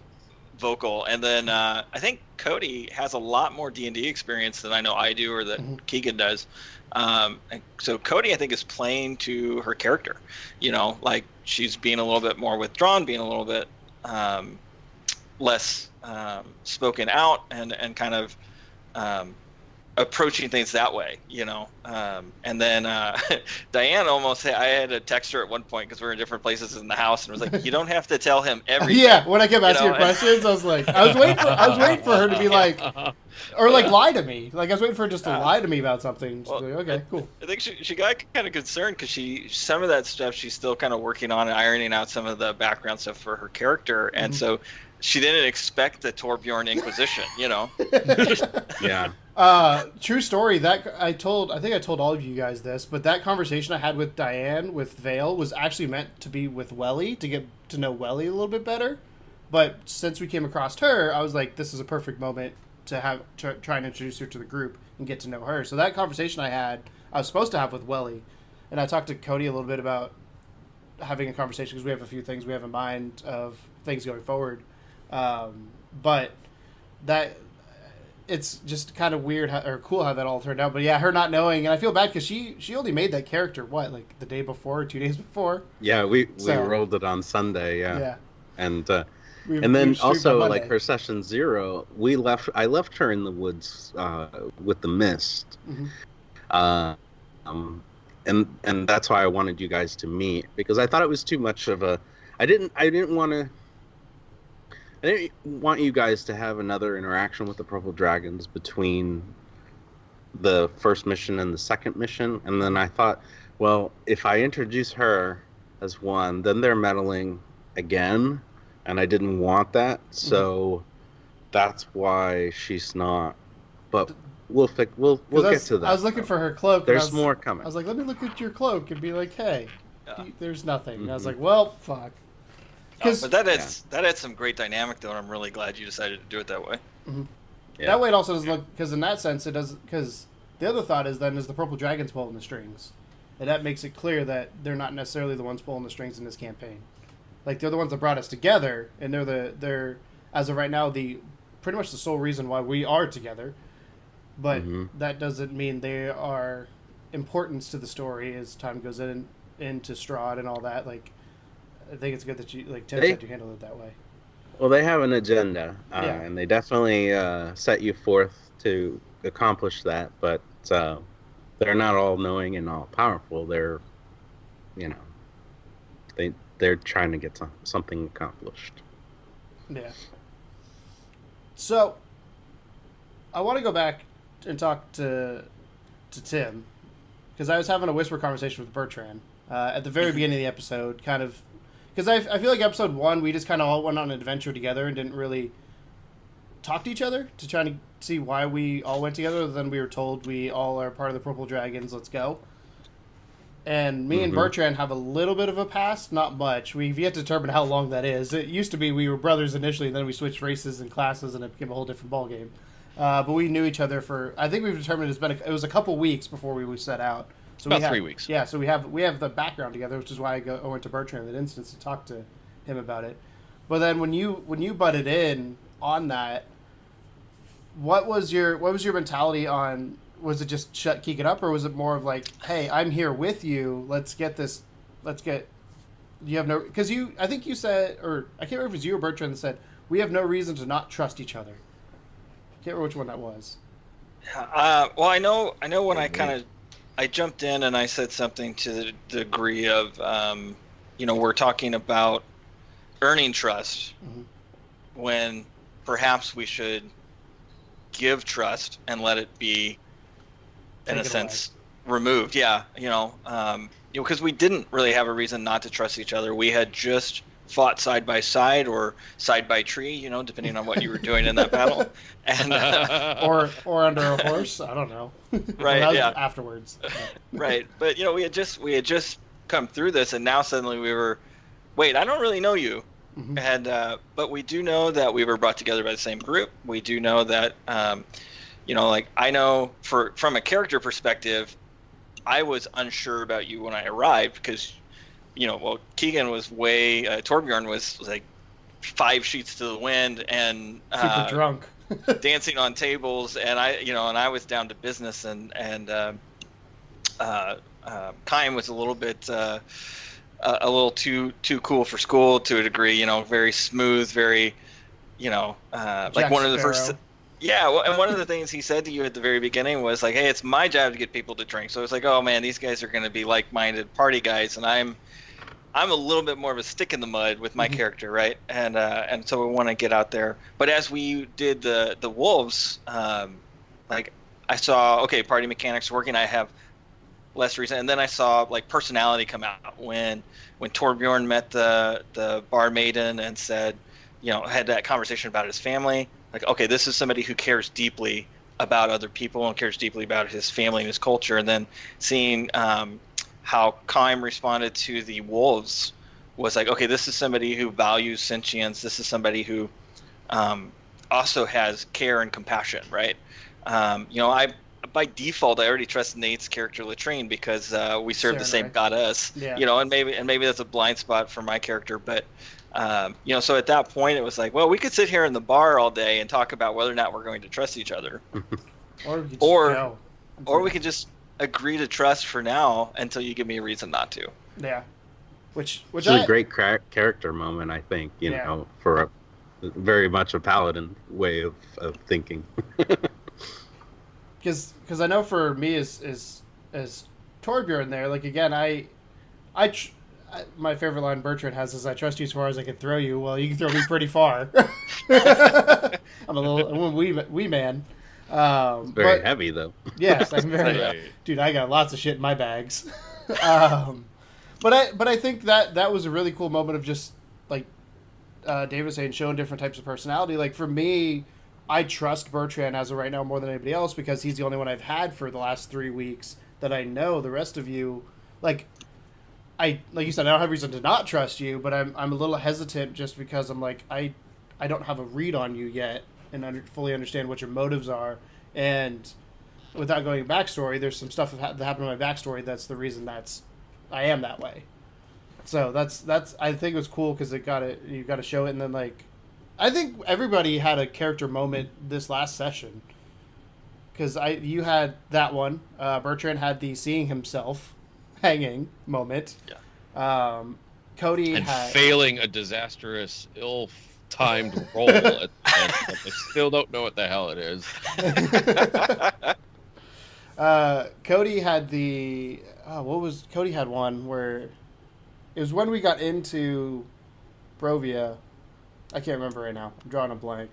vocal. And then I think Cody has a lot more D&D experience than I know I do or that Keegan does. And so Cody, I think, is playing to her character. Like she's being a little bit more withdrawn, being a little bit less spoken out and kind of approaching things that way, and then Diane I had to text her at one point because we were in different places in the house, and was like, you don't have to tell him everything. Yeah, when I kept asking her questions, I was like, I was waiting for her to be like, or like lie to me. Like I was waiting for her just to lie to me about something. Well, like, okay, cool. I think she got kind of concerned because some of that stuff she's still kind of working on and ironing out some of the background stuff for her character, and so she didn't expect the Torbjorn Inquisition, Yeah. True story. That I think I told all of you guys this, but that conversation I had with Diane with Vale was actually meant to be with Welly to get to know Welly a little bit better. But since we came across her, I was like, this is a perfect moment to try and introduce her to the group and get to know her. So that conversation I was supposed to have with Welly, and I talked to Cody a little bit about having a conversation because we have a few things we have in mind of things going forward. But that it's just kind of weird or cool how that all turned out. But yeah, her not knowing, and I feel bad because she only made that character like the day before, or 2 days before. Yeah, we rolled it on Sunday. Yeah. And We then streamed also on like Monday. her session 0, I left her in the woods with the mist. Mm-hmm. And that's why I wanted you guys to meet, because I thought it was too much of a. I didn't want you guys to have another interaction with the Purple Dragons between the first mission and the second mission. And then I thought, well, if I introduce her as one, then they're meddling again, and I didn't want that. So that's why she's not. But we'll get to that. I was looking for her cloak. There's more coming. I was like, let me look at your cloak and be like, hey, Yeah. there's nothing. And I was Mhm. like, well, fuck. But that adds some great dynamic though, and I'm really glad you decided to do it that way. Yeah. That way it also doesn't look, because in that sense it does, because the other thought is then is the Purple Dragons pulling the strings, and that makes it clear that they're not necessarily the ones pulling the strings in this campaign. Like they're the ones that brought us together, and they're as of right now pretty much the sole reason why we are together. But that doesn't mean they are importance to the story as time goes into Strahd and all that. Like I think it's good that you Tim said you handle it that way. Well, they have an agenda, Yeah. and they definitely set you forth to accomplish that. But they're not all knowing and all powerful. They're, they're trying to get something accomplished. Yeah. So I want to go back and talk to Tim, because I was having a whisper conversation with Bertrand at the very beginning of the episode, kind of. Because I feel like episode 1, we just kind of all went on an adventure together and didn't really talk to each other to try to see why we all went together. Then we were told we all are part of the Purple Dragons, let's go. And me and Bertrand have a little bit of a past, not much. We've yet to determine how long that is. It used to be we were brothers initially, and then we switched races and classes, and it became a whole different ballgame. But we knew each other for, I think we've determined it was a couple weeks before we set out. So About 3 weeks. Yeah, so we have the background together, which is why I went to Bertrand in that instance to talk to him about it. But then when you butted in on that, what was your mentality on? Was it just keep it up, or was it more of like, hey, I'm here with you. You have no, because I think you said, or I can't remember if it was you or Bertrand that said we have no reason to not trust each other. Can't remember which one that was. Well, I know when I jumped in and I said something to the degree of, we're talking about earning trust when perhaps we should give trust and let it be, in a sense, removed. Yeah, because we didn't really have a reason not to trust each other. We had just fought side by side or side by tree, depending on what you were doing in that battle, and or under a horse. I don't know. Right. Well, that was yeah. Afterwards. Right. But we had just come through this, and now suddenly we were, wait, I don't really know you, and but we do know that we were brought together by the same group. We do know that, I know from a character perspective, I was unsure about you when I arrived because. Keegan was Torbjorn was like 5 sheets to the wind and super drunk, dancing on tables, and I was down to business, and Kym was a little bit a little too cool for school to a degree, very smooth, very, like one of the first. Yeah, well, and one of the things he said to you at the very beginning was like, "Hey, it's my job to get people to drink." So it's like, "Oh man, these guys are going to be like-minded party guys," and I'm a little bit more of a stick in the mud with my character, right? And so we want to get out there. But as we did the wolves, like I saw, okay, party mechanics working. I have less reason, and then I saw like personality come out when Torbjorn met the bar maiden and said, had that conversation about his family. Like, okay, this is somebody who cares deeply about other people and cares deeply about his family and his culture. And then seeing how Kym responded to the wolves was like, okay, this is somebody who values sentience. This is somebody who also has care and compassion, right? I by default I already trust Nate's character Latrine because we serve the same goddess, yeah. And maybe that's a blind spot for my character, but So at that point it was like, well, we could sit here in the bar all day and talk about whether or not we're going to trust each other, Or we could just or go. or we could just agree to trust for now until you give me a reason not to. Yeah. Which It's a great character moment, I think, you Yeah. know, for very much a paladin way of thinking. Because I know for me as Torbjorn there, like again, my favorite line Bertrand has is, "I trust you as far as I can throw you." Well, you can throw me pretty far. I'm a wee man. Very heavy, though. Yes, I'm very. Right. Dude, I got lots of shit in my bags. But I think that was a really cool moment of just like David was saying, showing different types of personality. Like for me, I trust Bertrand as of right now more than anybody else because he's the only one I've had for the last 3 weeks that I know. The rest of you, like you said, I don't have reason to not trust you, but I'm a little hesitant just because I'm like I don't have a read on you yet and fully understand what your motives are. And without going backstory, there's some stuff that happened in my backstory that's the reason I am that way. So that's I think it was cool because you got to show it, and then like I think everybody had a character moment this last session because you had that one. Bertrand had the seeing himself hanging moment. Yeah. Cody And had failing a disastrous, ill-timed roll at the end, but I still don't know what the hell it is. Cody had Cody had one where it was when we got into Brovia. I can't remember right now. I'm drawing a blank.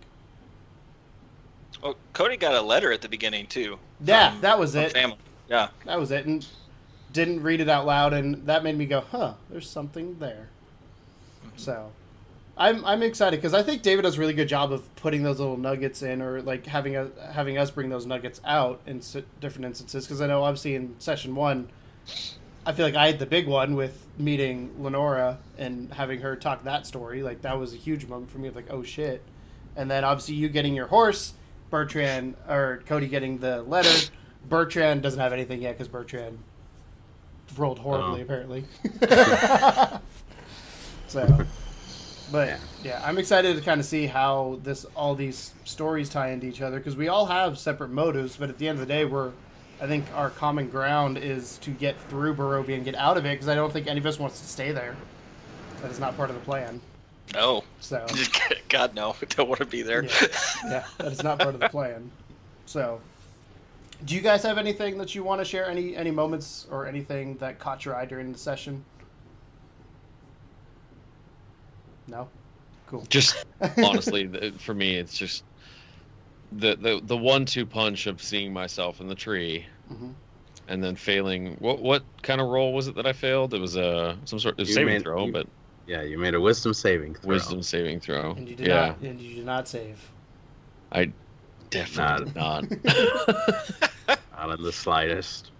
Oh, Cody got a letter at the beginning too. Yeah, from- that was from it. Family. Yeah. That was it, and didn't read it out loud, and that made me go, "Huh, there's something there." So, I'm excited because I think David does a really good job of putting those little nuggets in, or like having us bring those nuggets out in different instances. Because I know obviously in session 1, I feel like I had the big one with meeting Lenora and having her talk that story. Like that was a huge moment for me of like, oh shit. And then obviously you getting your horse, Bertrand or Cody getting the letter. Bertrand doesn't have anything yet because Bertrand rolled horribly apparently. So, but yeah, I'm excited to kind of see how all these stories tie into each other because we all have separate motives, but at the end of the day, I think our common ground is to get through Barovia and get out of it because I don't think any of us wants to stay there. That is not part of the plan. No. So, God no, I don't want to be there. yeah, that is not part of the plan. So, do you guys have anything that you want to share? Any moments or anything that caught your eye during the session? No? Cool. Just honestly, for me, it's just the 1-2 punch of seeing myself in the tree, and then failing. What kind of roll was it that I failed? It was some sort of saving throw, but yeah, you made a wisdom saving throw. Wisdom saving throw. And you did not. And you did not save. I definitely did not. Not in the slightest.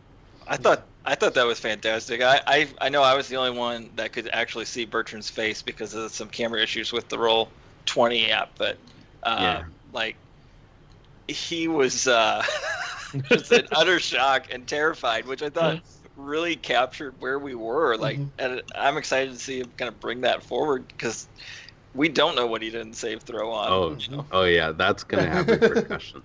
I thought that was fantastic. I know I was the only one that could actually see Bertrand's face because of some camera issues with the Roll 20 app, but like he was just in utter shock and terrified, which I thought really captured where we were. Like, and I'm excited to see him kind of bring that forward because we don't know what he didn't save throw on. Oh yeah, that's gonna have repercussions.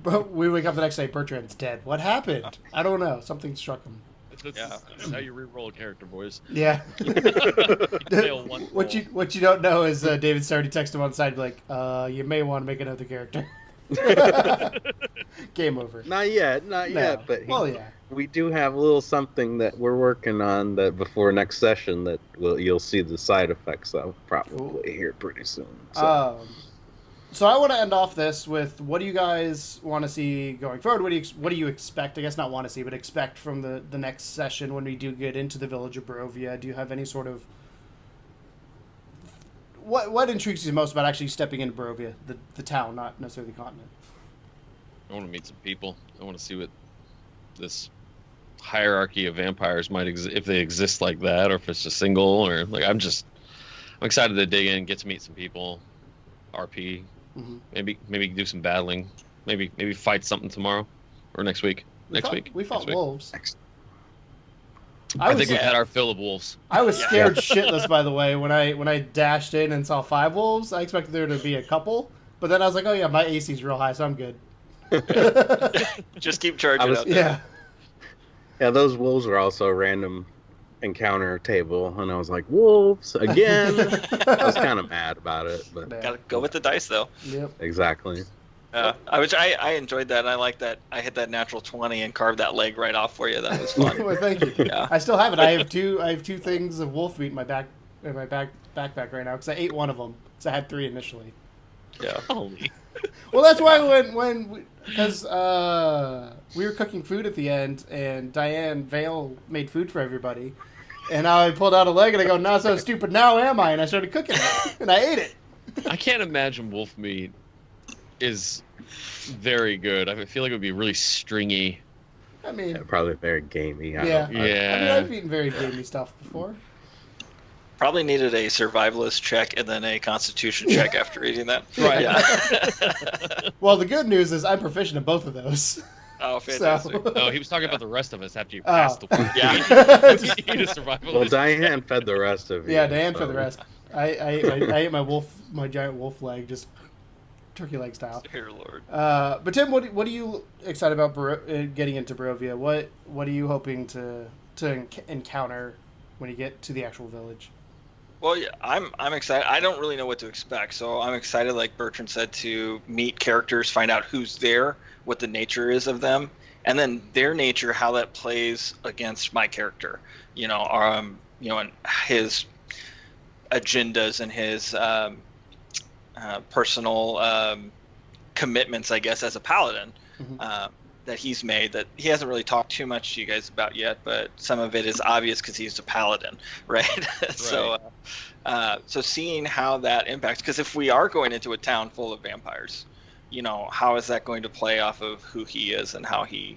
But we wake up the next day, Bertrand's dead. What happened? I don't know. Something struck him. That's how you re-roll a character, boys. Yeah. Fail one What you don't know is David started texting him on the side like, you may want to make another character. Game over. Not yet, but we do have a little something that we're working on that before next session that you'll see the side effects of probably here pretty soon. So I want to end off this with what do you guys want to see going forward? What do you expect? I guess not want to see, but expect from the next session when we do get into the village of Barovia. Do you have any sort of what intrigues you most about actually stepping into Barovia, the town, not necessarily the continent? I want to meet some people. I want to see what this hierarchy of vampires might exist, if they exist like that, or if it's just single, or like I'm excited to dig in, get to meet some people, RP. Maybe do some battling. Maybe fight something tomorrow or next week. We fought wolves. I think we've had our fill of wolves. I was scared shitless, by the way, when I dashed in and saw 5 wolves. I expected there to be a couple, but then I was like, oh yeah, my AC's real high, so I'm good. Just keep charging out there. Yeah. Yeah, those wolves were also a random encounter table, and I was like, wolves again. I was kind of mad about it, but Gotta go with the dice, though. Yep. exactly. I enjoyed that. And I like that. I hit that natural 20 and carved that leg right off for you. That was fun. Well, thank you. Yeah. I still have it. I have two things of wolf meat in my backpack right now because I ate one of them. Because I had 3 initially. Yeah. Holy. Well, that's why because we were cooking food at the end, and Diane Vale made food for everybody, and I pulled out a leg, and I go, "Not so stupid now, am I?" And I started cooking it, and I ate it. I can't imagine wolf meat is very good. I feel like it would be really stringy. I mean, Yeah, probably very gamey. yeah. I mean, Yeah. I've eaten very gamey stuff before. Probably needed a survivalist check and then a constitution check after eating that. Right. Yeah. Well, the good news is I'm proficient in both of those. Oh, fantastic. So, Oh, he was talking about the rest of us after you passed the wolf. Yeah. You need a survival. Well, Diane fed the rest of you. yeah, Diane so- for the rest. I ate my giant wolf leg, just turkey leg style. Dear Lord. But Tim, what are you excited about getting into Barovia? What are you hoping to encounter when you get to the actual village? Well, yeah, I'm excited. I don't really know what to expect, so I'm excited, like Bertrand said, to meet characters, find out who's there, what the nature is of them, and then their nature, how that plays against my character. And his agendas and his personal commitments, I guess, as a paladin. That he's made that he hasn't really talked too much to you guys about yet, but some of it is obvious because he's a paladin, right? So seeing how that impacts, because if we are going into a town full of vampires, how is that going to play off of who he is and how he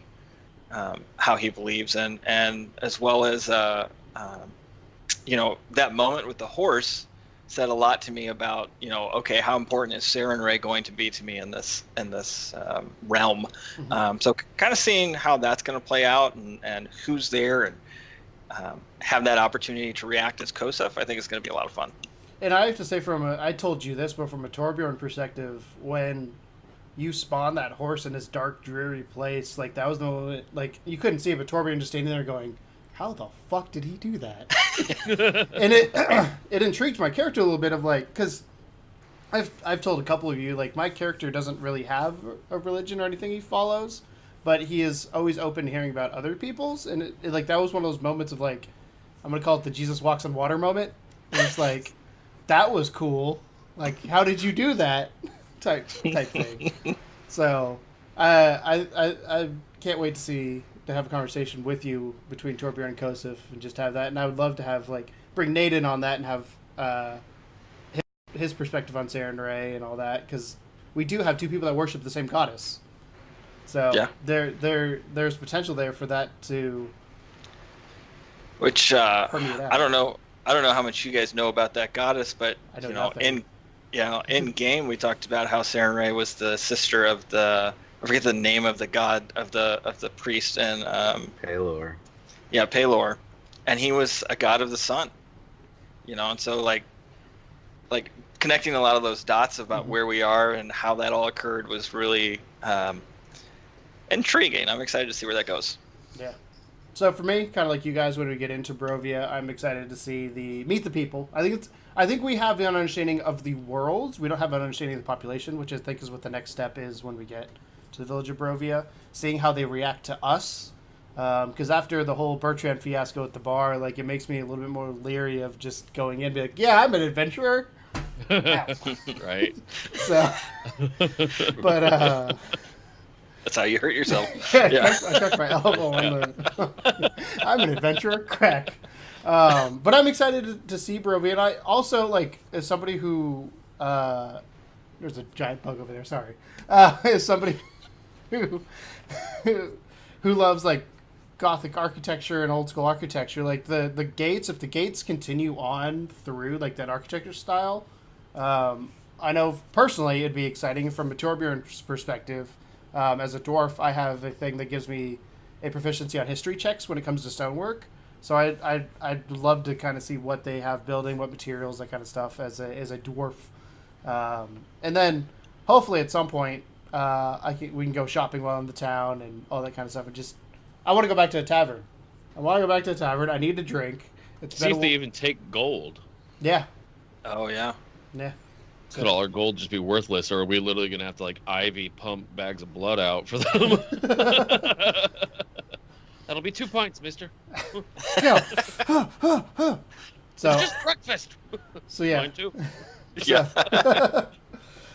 believes, and as well as that moment with the horse said a lot to me about okay, how important is Saren Ray going to be to me in this realm. So kind of seeing how that's going to play out and who's there and have that opportunity to react as Kosef, I think it's going to be a lot of fun. And I have to say, I told you this, but from a Torbjorn perspective, when you spawn that horse in this dark, dreary place, like that was the moment, like you couldn't see it, but Torbjorn just standing there going, how the fuck did he do that? And it intrigued my character a little bit of like, because I've told a couple of you, like my character doesn't really have a religion or anything he follows, but he is always open to hearing about other people's, and it like that was one of those moments of like, I'm gonna call it the Jesus walks on water moment. And it's like, that was cool. Like, how did you do that? type thing. So I can't wait to have a conversation with you between Torbjorn and Kosef and just have that. And I would love to have bring Nate in on that and have his perspective on Saren Ray and all that, because we do have 2 people that worship the same goddess. So yeah. There's potential there for that to. Which permeate out. I don't know how much you guys know about that goddess, but I know nothing. in game we talked about how Saren Ray was the sister of I forget the name of the god of the priest and Pelor. Yeah, Pelor, and he was a god of the sun. And so like connecting a lot of those dots about where we are and how that all occurred was really intriguing. I'm excited to see where that goes. Yeah. So for me, kind of like you guys, when we get into Barovia, I'm excited to see meet the people. I think we have an understanding of the world. We don't have an understanding of the population, which I think is what the next step is when we get to the village of Barovia. Seeing how they react to us, because after the whole Bertrand fiasco at the bar, it makes me a little bit more leery of just going in and be like, yeah, I'm an adventurer. Right. So, but that's how you hurt yourself. Yeah. I cracked my elbow on the. I'm an adventurer. Crack. But I'm excited to see Barovia, and I also as somebody who there's a giant bug over there. Sorry, as somebody who loves Gothic architecture and old school architecture, the gates. If the gates continue on through that architecture style, I know personally it'd be exciting from a Torbjorn's perspective. As a dwarf, I have a thing that gives me a proficiency on history checks when it comes to stonework. So I'd love to kind of see what they have building, what materials, that kind of stuff as a dwarf, and then hopefully at some point we can go shopping while in the town and all that kind of stuff. And just I want to go back to a tavern. I need a drink. It's See if they even take gold. Yeah. Oh yeah. Yeah. Could all our gold just be worthless, or are we literally gonna have to like IV pump bags of blood out for them? That'll be 2 points, mister. Go. So It's just breakfast. So yeah. Mine too. Yeah.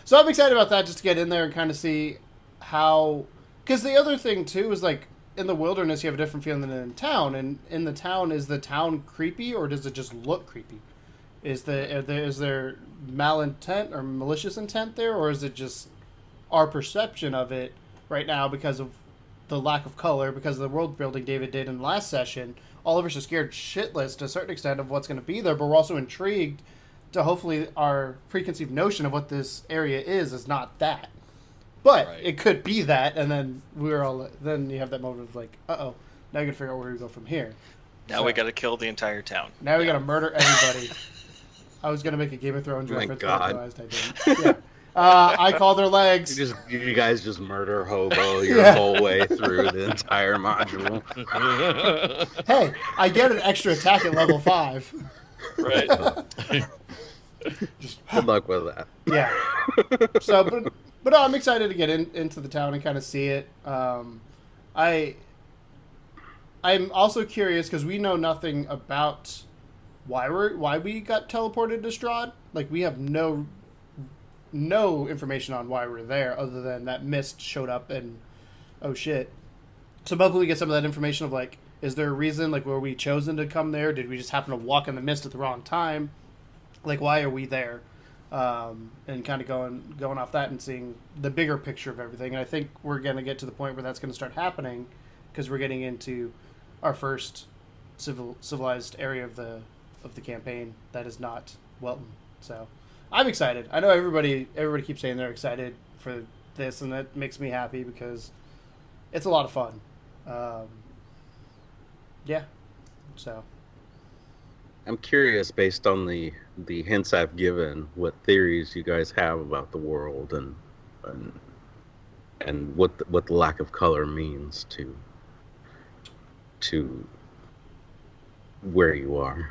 So I'm excited about that, just to get in there and kind of see how, because the other thing too is like in the wilderness you have a different feeling than in town, and in the town, is the town creepy or does it just look creepy? Is there malintent or malicious intent there, or is it just our perception of it right now because of the lack of color, because of the world building David did in the last session? All of us are scared shitless to a certain extent of what's going to be there, but we're also intrigued to hopefully our preconceived notion of what this area is not that. But Right. it could be that, and then then you have that moment of like, uh-oh, now you got to figure out where we go from here. Now So- we got to kill the entire town. Now we got to murder everybody. I was going to make a Game of Thrones Oh my reference, but I God. realized I didn't. Yeah. I call their legs. You guys just murder hobo your Yeah. whole way through the entire module. Hey, I get an extra attack at level 5. Right. Just, Good luck with that. yeah. So, but no, I'm excited to get into the town and kind of see it. I'm also curious because we know nothing about why we got teleported to Strahd. Like, we have no information on why we're there other than that mist showed up and oh shit. So hopefully we get some of that information of like, is there a reason? Like, were we chosen to come there? Did we just happen to walk in the mist at the wrong time? Like, why are we there? And kind of going off that and seeing the bigger picture of everything. And I think we're going to get to the point where that's going to start happening because we're getting into our first civilized area of the campaign that is not Welton. So I'm excited. I know everybody keeps saying they're excited for this, and that makes me happy because it's a lot of fun. Yeah. So I'm curious, based on the hints I've given, what theories you guys have about the world and what the lack of color means to where you are.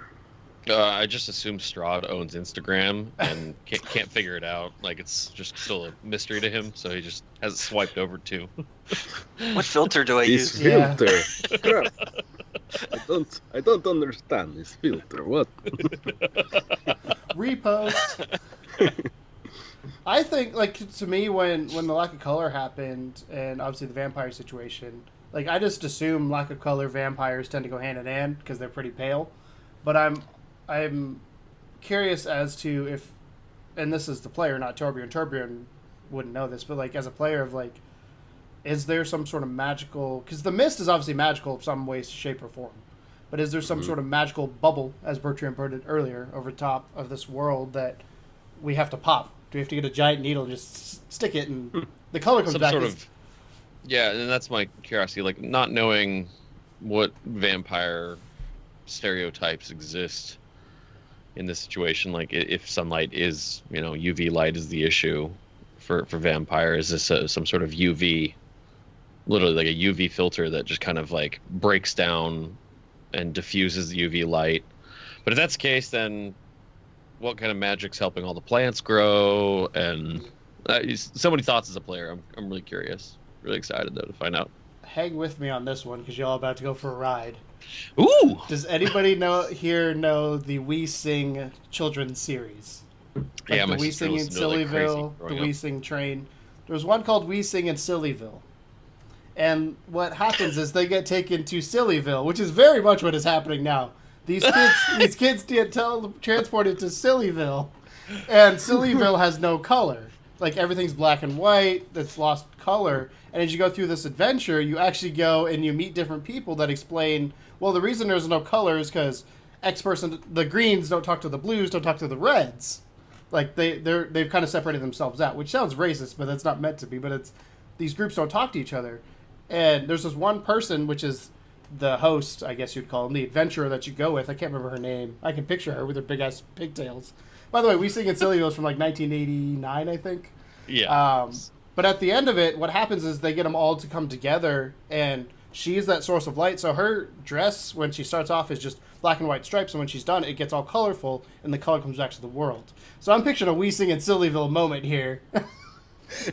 I just assume Strahd owns Instagram and can't figure it out. Like, it's just still a mystery to him, so he just has it swiped over to. What filter do I This use? Yeah. filter. Crap. I don't understand this filter. What? repost. I think, like, to me, when the lack of color happened, and obviously the vampire situation, like, I just assume lack of color vampires tend to go hand in hand because they're pretty pale. But I'm curious as to if, and this is the player, not Torbjorn. Torbjorn wouldn't know this, but like as a player of like, is there some sort of magical? Because the mist is obviously magical in some way, shape, or form. But is there some sort of magical bubble, as Bertrand put it earlier, over top of this world that we have to pop? Do we have to get a giant needle and just stick it, and the color comes Some back? sort of. Yeah, and that's my curiosity. Like, not knowing what vampire stereotypes exist in this situation. Like, if sunlight is, UV light is the issue for vampire, is this some sort of UV, literally like a UV filter that just kind of like breaks down and diffuses the UV light? But if that's the case, then what kind of magic's helping all the plants grow? And so many thoughts as a player. I'm really curious, really excited though to find out. Hang with me on this one because y'all about to go for a ride. Ooh! Does anybody know the We Sing children's series? Like Yeah, the my We sister Sing in listened to it like crazy Sillyville, the growing We up. Sing train. There was one called We Sing in Sillyville. And what happens is they get taken to Sillyville, which is very much what is happening now. These kids get transported to Sillyville, and Sillyville has no color. Like, everything's black and white, that's lost color. And as you go through this adventure, you actually go and you meet different people that explain, well, the reason there's no color is because X person, the greens don't talk to the blues, don't talk to the reds. Like, they've kind of separated themselves out, which sounds racist, but that's not meant to be. But it's, these groups don't talk to each other. And there's this one person, which is the host, I guess you'd call him, the adventurer that you go with. I can't remember her name. I can picture her with her big ass pigtails. By the way, We Sing in Sillyville is from like 1989, I think. Yeah. But at the end of it, what happens is they get them all to come together, and she's that source of light. So her dress, when she starts off, is just black and white stripes, and when she's done, it gets all colorful, and the color comes back to the world. So I'm picturing a We Sing in Sillyville moment here,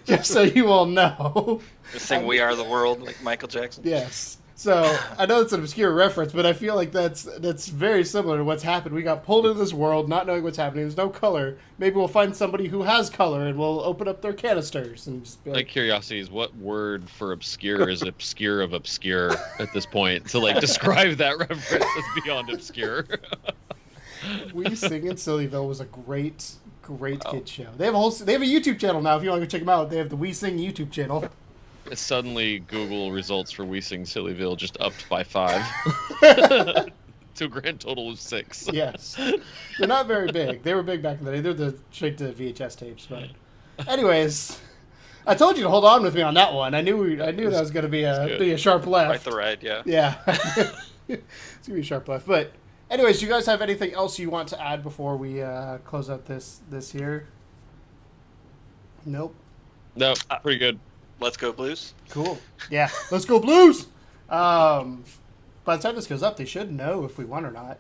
just so you all know. Just saying "We Are the World" like Michael Jackson. Yes. So I know it's an obscure reference, but I feel like that's very similar to what's happened. We got pulled into this world, not knowing what's happening. There's no color. Maybe we'll find somebody who has color, and we'll open up their canisters and just be Like curiosity is what word for obscure is obscure of obscure at this point to like describe that reference as beyond obscure. We Sing in Sillyville was a great kid show. They have a YouTube channel now. If you want to go check them out, they have the We Sing YouTube channel. Suddenly, Google results for We Sing Sillyville just upped by 5 to a grand total of 6. Yes, they're not very big. They were big back in the day. They're the straight to VHS tapes. But, anyways, I told you to hold on with me on that one. I knew that was going to be a sharp left. Right the ride, yeah. Yeah, it's gonna be a sharp left. But, anyways, you guys have anything else you want to add before we close out this here? Nope. No, pretty good. Let's go Blues. Cool. Yeah, let's go Blues. By the time this goes up, they should know if we won or not,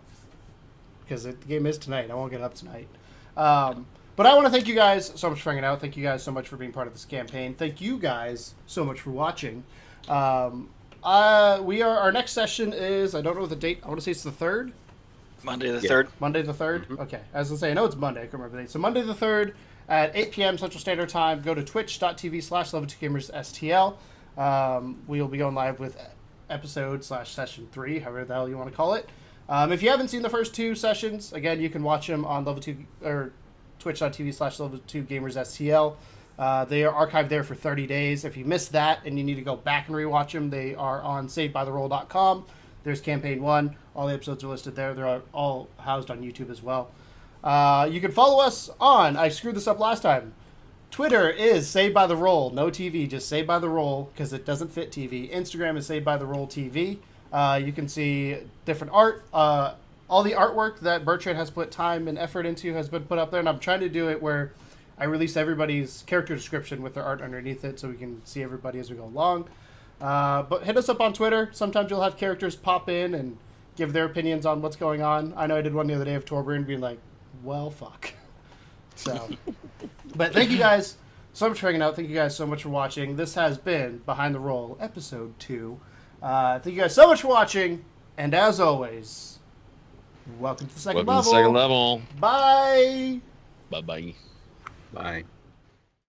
because the game is tonight. I won't get up tonight. But I want to thank you guys so much for hanging out. Thank you guys so much for being part of this campaign. Thank you guys so much for watching. Our next session is, I don't know the date. I want to say it's the 3rd. Monday the 3rd. Monday the 3rd? Mm-hmm. Okay. As I say, I know it's Monday. I can't remember the date. So Monday the 3rd at 8 p.m. Central Standard Time. Go to twitch.tv/Level2GamersSTL. We'll be going live with episode/session 3, however the hell you want to call it. If you haven't seen the first 2 sessions, again, you can watch them on Level 2 or twitch.tv/Level2GamersSTL. They are archived there for 30 days. If you missed that and you need to go back and rewatch them, they are on SavedByTheRoll.com. There's Campaign 1. All the episodes are listed there. They're all housed on YouTube as well. You can follow us on, I screwed this up last time, Twitter is Saved by the Roll. No TV, just Saved by the Roll, because it doesn't fit TV. Instagram is Saved by the Roll TV. You can see different art. All the artwork that Bertrand has put time and effort into has been put up there, and I'm trying to do it where I release everybody's character description with their art underneath it so we can see everybody as we go along. But hit us up on Twitter. Sometimes you'll have characters pop in and give their opinions on what's going on. I know I did one the other day of Torbjorn being like, well, fuck. So, but thank you guys so much for hanging out. Thank you guys so much for watching. This has been Behind the Roll, Episode 2. Thank you guys so much for watching. And as always, welcome to the second level. Second level. Bye. Bye-bye. Bye.